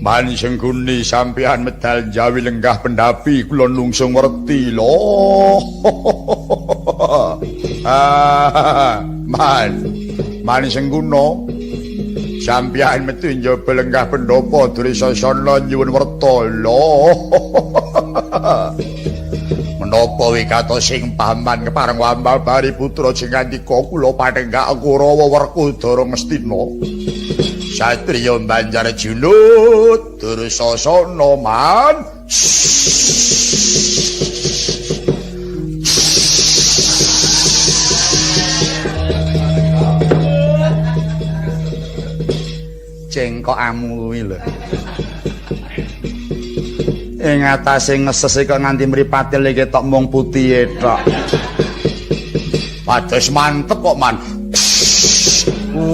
Man Sengguni sampean medal jawi lenggah pendapi kula nungsung werti lho. Man Sengguna sampeyan metu njaba lenggah pendopo duri sasana nyuwun werta lho. Menapa wikatos sing paman kepareng wambal bari putra sing ngandika kula patenggak Kurawa Werkudara Ngastina. Satriya Banjarjuna Dursasana man. Cengkok amu kuwi lho. Ing atase ngeses kok nganti mripate iki tok mung putih tok. Pados mantep kok man.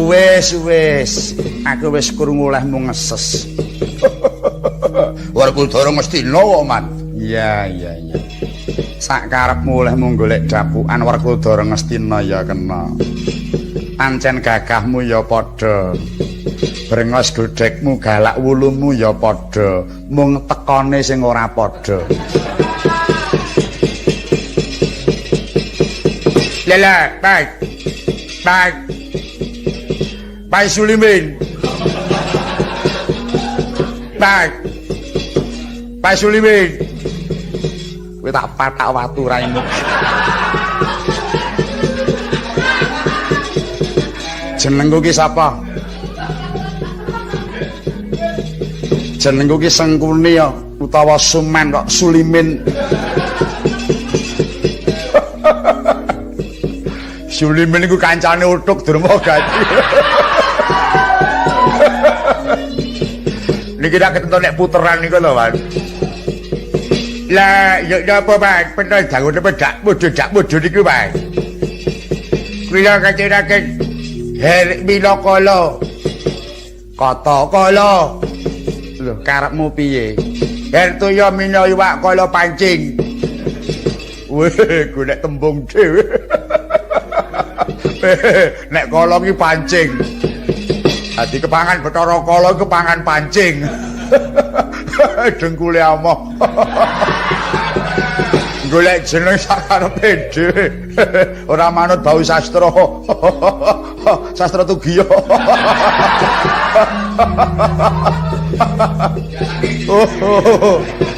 Wis, aku wis krungu olehmu ngeses. Werkudara Ngastina kok man. Iya. Sak karepmu olehmu golek dapukan Werkudara Ngastina ya kena. Pancen gagahmu ya padha. Brengos godhekmu galak wulumu ya padha, mung tekone sing ora padha. Lala, baik. Baik Sulimin. Baik Sulimin. Kowe tak patak watu raimu. Jenengku ki sapa? Jenengku ki Sengkuni ya, utawa Suman kok Sulimin. Sulimin iku kancane Utuk Durmagati. Niki tak ketentu nek puteran niku lho, Mas. Lah, ya apa, Mas? Pentol dangun dak bodho niku, Mas. Kula kaciraken Herik Minakala. Kata-kala. Lho, karepmu piye? Hertoya mina iwak kala pancing. Weh, golek tembung dhewe. Nek kala ki pancing. Dadi kepangan Bathara Kala kepangan pancing. Dengkule amoh. Golek jeneng sakarepe dhewe. Ora manut bau sastra. Sastra Tugiya.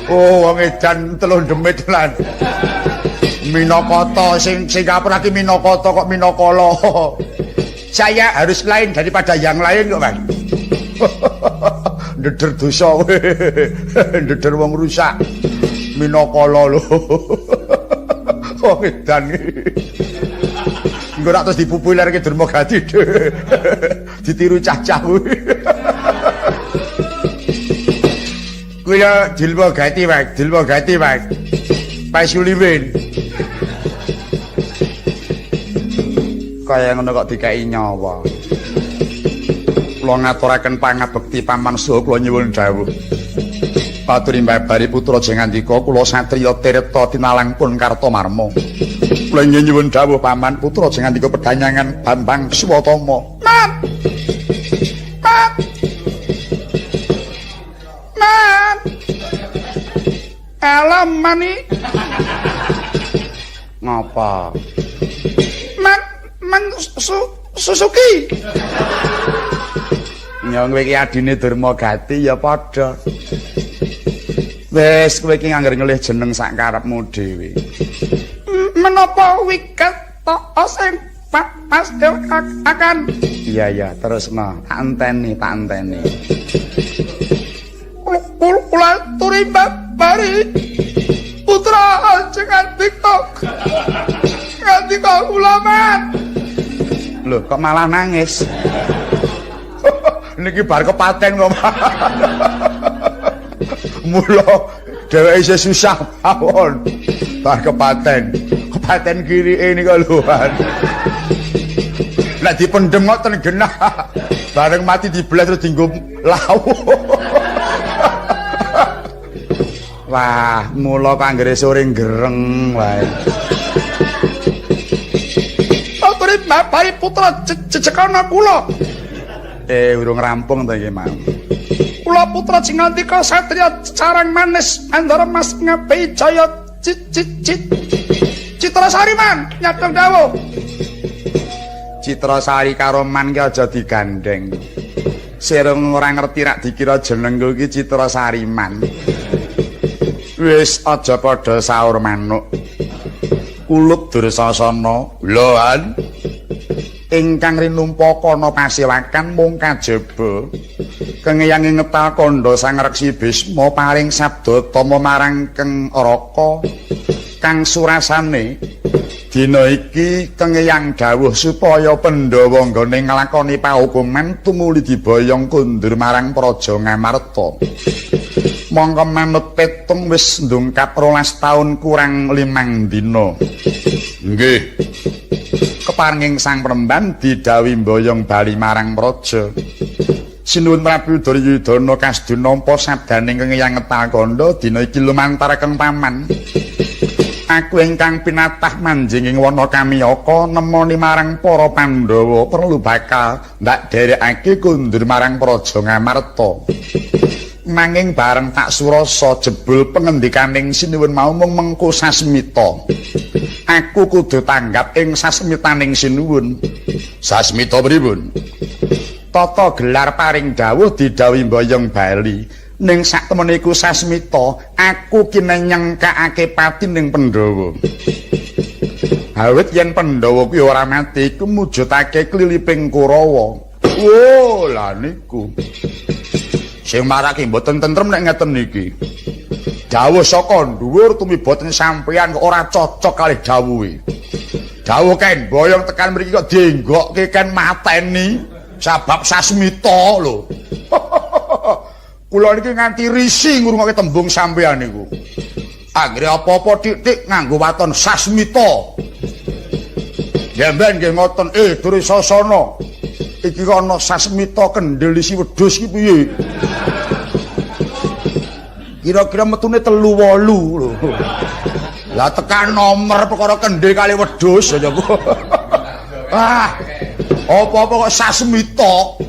Wong edan telung demit lan. Minakata sing Singapura ki Minakata kok Minakala. Saya harus lain daripada yang lain kok, Bang. Ndeder dosa kowe. Ndeder wong rusak. Minakala lho. Wong edan iki. Engko rak terus dipopulerke Durmagati. Ditiru cah-cah kuwi. Kula Durmagati, Bang. Pak Sulimin. Kaya ngono kok dikai nyawa. Kula ngaturaken pangabekti paman saha kula nyuwun dawuh. Paturi mbabari putra jengandika kula satriya Tirta tinalangpun Kartamarma. Kula nyuwun dawuh paman putra jengandika pedhanyangan Bambang Swatama. Man. Alam mani. Ngapa? Man Susuki. Nyong kowe iki adine Durmagati ya padha. Wis kowe iki ngangger ngelih jeneng sak karepmu dhewe. Menapa wiket tok sing pas akan. Iya, terusno. Tak enteni. Kula turi bari putra Jengandika. Ngandika kula man. Loh, kok malah nangis? Niki bar kepaten kok. Mula dheweke isih susah pawon. Bar kepaten kiri ini kok lho. Nek dipendhem ngoten genah. Bareng mati dibelah terus dienggo lawuh. Wah, mula kok anggere sore gereng wae. Paturi bapake putra jejekana kula. Urung rampung ta iki, Mang. Kula putra Cingantika satriya carang manis andara Mas ngabehi jaya Citrasari Man nyadong dawuh. Citrasari karo Man ki aja digandeng. Sirung ora ngerti rak dikira jenengku iki Citrasari Man. Wis aja padha saur manuk. Kulup Dursasana, loan ingkang rinumpaka ana pasewakan mung kajaba. Kengeyangi ngetal kandha Sang Reksi Bisma paring sabda tama marang Keng Raka. Kang surasane dina iki kengeyang dawuh supaya Pandhawa nggone nglakoni pahukuman tumuli diboyong kundur marang Praja Ngamarta. Mongko manut petung wis ndungkap 12 taun kurang 5 dina. Nggih. Keparenging Sang Premban didhawuhi mboyong bali marang praja. Sinuwun Prabu Duryudana kasdu nampa sabdaning kengeyang ngetal kandha dina iki lumantar Keng Paman. Aku ingkang pinatah manjinging wana kamiyaka nemoni marang para Pandhawa perlu bakal ndak dherekake kundur marang Praja Ngamarta. Nanging bareng tak surasa jebul pengendikaning Sinuwun mau mung mengko sasmita. Aku kudu tanggap ing sasmitaning Sinuwun. Sasmita pripun? Tata gelar paring dawuh didhawuhi mboyong bali. Ning saktemene iku sasmita, aku kinanyengkake pati ning Pandhawa. Awit yen Pandhawa kuwi ora mati, iku mujudake kliliping Kurawa. Oh, lah niku. Sing marake mboten tentrem nek ngeten niki. Dawuh saka dhuwur tumiboten sampeyan kok ora cocok kalih dawuhe. Dawuh Ken boyong tekan mriki kok dienggokke Ken mateni sabab sasmita lho. Kula niki nganti risi ngrungokke tembung sampeyan niku. Anggere apa-apa titik nganggo waton sasmita. Jamban nggih ngoten, Dursasana. Iki ana sasmita kendel isi wedhus iki piye? Kira-kira metune 3-8 lho. Lah tekan nomor perkara kendel kali wedhus aja kok. Ah. Apa-apa kok sasmita.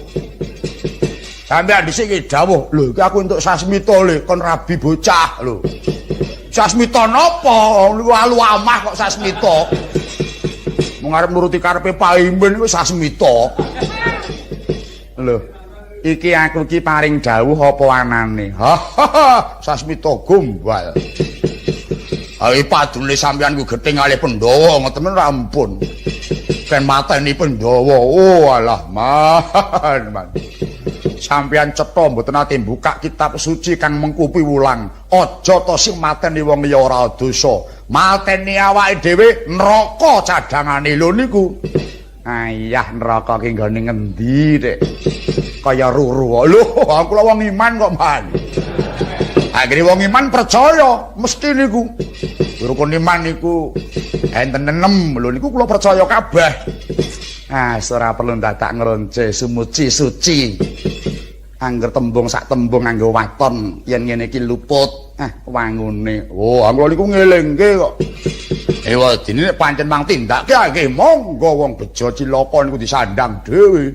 Sampeyan dhisik iki dawuh, lho iki aku entuk sasmita le kon rabi bocah lho. Sasmita napa? Walu amah kok sasmita. Mung arep nuruti karepe paimbin iku sasmita. Lho, iki aku iki paring dawuh apa anane? Sasmita gombal. Ae padune sampeyan ku gething kalih Pandhawa ngoten ora ampun. Ken mateni Pandhawa. Oh alah man. Sampeyan cetha mboten ate buka kitab suci kang mengkupi wulang. Aja to sing mateni wong liya ora dosa. Mateni awake dhewe neraka cadhangane lho niku. Ayah neraka ki nggone ngendi, Dik? Kaya ruru. Lho, aku lho wong iman kok, Man. Akhire wong iman percaya mesti niku. Rukun iman niku enten 6 lho niku kula percaya kabeh. Ora perlu dadak ngronce sumuci suci. Angger tembung sak tembung nganggo waton yen ngene iki luput. Wangune. Oh, aku niku ngelingke kok. Wadine nek pancen mang tindakke nggih monggo wong bejo cilaka niku disandang dhewe.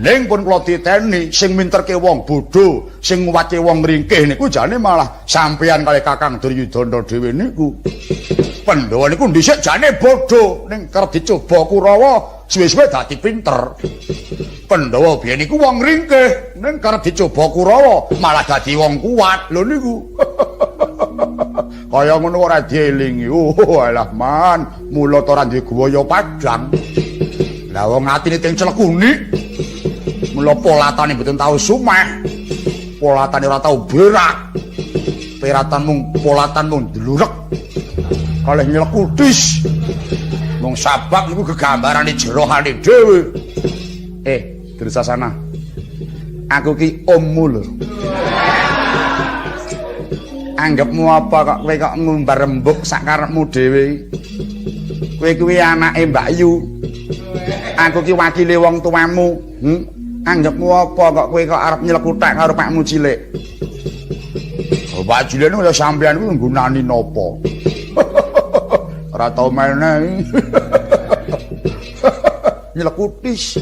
Ning pun kula titeni sing minterke wong bodho, sing nguwatke wong ringkih niku jane malah sampeyan kali Kakang Duryudana dhewe niku. Pandhawa niku dhisik jane bodho, ning kerep dicoba Kurawa suwe-suwe dadi pinter. Pandhawa biyen niku wong ringkih, ning kerep dicoba Kurawa malah dadi wong kuat lho niku. Kaya ngono ora dielingi. Oh, alah man, mula to ora duwe guwaya padhang. Lah wong atine teng celekuni. Mula polatane mboten tau sumeh. Polatane ora tau berak. Peratan mung polatan mung dlurek. Kalih nyelekudis. Mung sabab niku gegambarane jerohane dhewe. Dursasana. Aku ki ommu lho. Anggapmu apa kok kowe kok ngumbar rembug sak karepmu dhewe. Kowe kuwi anake Mbak Yu. Aku ki wakile wong tuamu. Anggapmu apa kok kowe kok arep nyelekutak karo pakmu cilik. Bajulene kaya sampeyan ku nggunani napa? Ora tau meneh. Nyelekutis.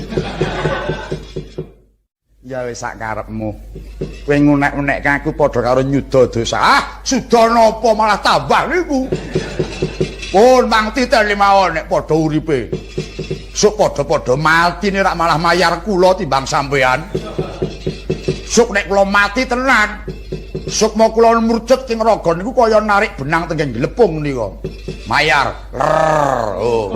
Ya wis sak karepmu. Kowe ngunek-unekke aku padha karo nyuda dosa. Ah, suda napa malah tambah niku. Pun Mang Titel mawon nek padha uripe. Sok padha-padha matine rak malah mayar kula timbang sampean. Sok nek kula mati tenan. Sok mau kula murcet king raga niku kaya narik benang tenggen glepung nika. Mayar. Oh.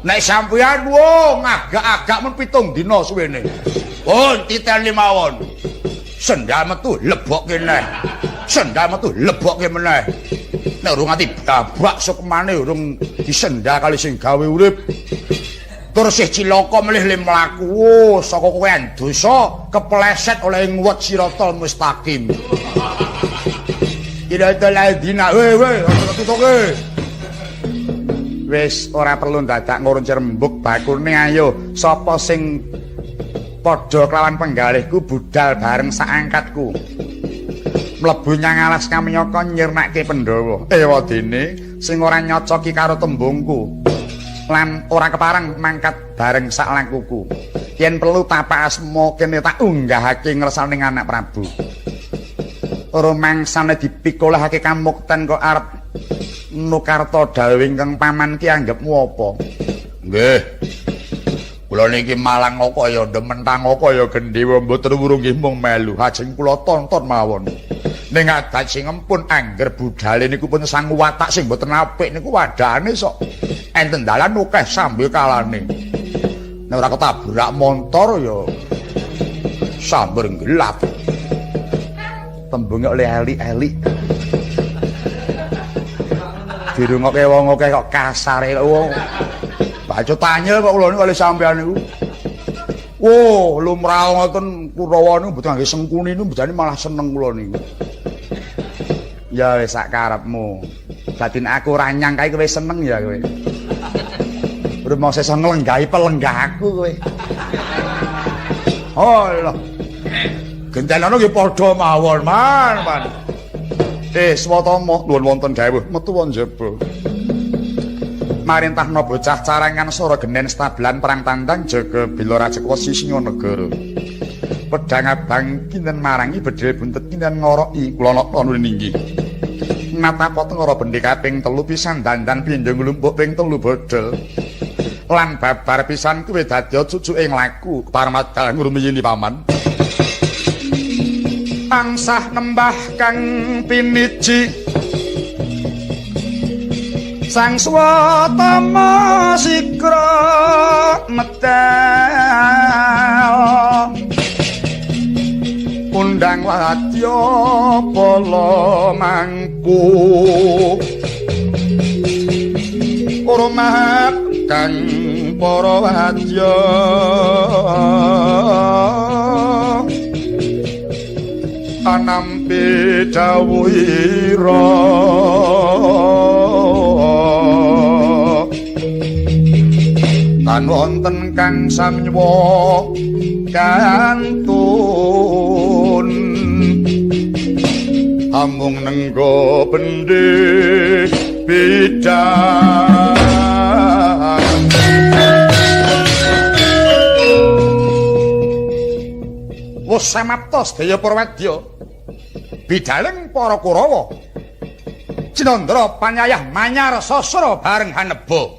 Nek sampean wong agak-agak men 7 dina suwene. Oh, Titel mawon. Sendal metu lebokke neh. Sendal metu lebokke meneh. Nek urung ati babak sok maneh urung disendal kali sing gawe urip. Tur sih cilaka melih le mlaku. Oh, saka kowean dosa kepleset oleh nguwet siratal mustaqim. Kira-kira ladina, weh, tutuke. Wis ora perlu dadak ngurunci rembug bakune ayo. Sapa sing padha kelawan penggalihku budal bareng saangkatku. Mlebu nyang alas kamyaka nyirnake Pandhawa. Ewadene sing ora nyocoki karo tembungku. Lan ora kepareng mangkat bareng sak langkuku. Yen perlu tapak asma kene tak unggahake ngersaning anak Prabu. Rumangsane dipikolahake kamukten kok arep nukarta dawuh ingkang paman ki anggepmu apa? Nggih. Kula niki malang kaya dementang kaya gendhewa mboten wurung nggih mung melu. Ajeng kula tonton mawon. Ning adat sing empun angger budale niku pun sang watak sing mboten apik niku wadane sok enten dalan akeh sambil kalane. Nek ora ketabrak montor ya sambar gelap. Tembunge oleh elik-elik. Dirungokke wong akeh kok kasare wong. Baca tanya kok kula niku kali sampean niku. Wo, lumrah ngoten Kurawa niku mboten ngangge sengkuni niku mbejane malah seneng kula niku. Ya wis sak karepmu. Dadi aku ora nyangkai kowe seneng ya kowe. Urip mau sesuk nglenggahi pelenggahku kowe. Oh lho. Gentelane nggih padha mawon, Man. Swatama nuwun wonten dawuh metu wonten jaba. Marintahna bocah carangan sora genen stablan perang tandang jaga bila Rajakwasi Singanagara. Pedhang abang kinten marangi bedhil buntet kinten ngoroki kula ana ninggi. Natapa tengara bendhe kaping 3 pisan dandan pindho nglumpuk ping 3 bodol. Lan babar pisan kuwi dadi cucuke laku parmadal ngurmiyini paman. Tansah nembah kang piniji Sang Swatama sikra medal undang wadya pala mangku hormat kang para wadya anampi dawuhira kan wonten kang samya kantun amung nenggo bendhe bidang wis samapta sedaya para wadya bidaleng para Kurawa Cinandra panyayah manyar sasra bareng haneba.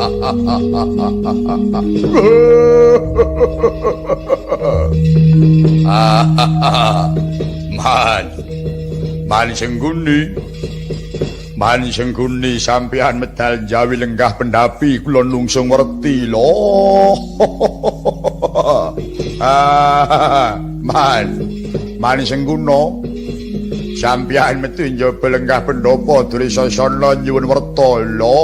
Man Sengguni sampeyan medal jawi lenggah pendapi kula nungsung werti lho. Man Sengguna sampeyan metu njaba lenggah pendopo duri sasana nyuwun werta lho.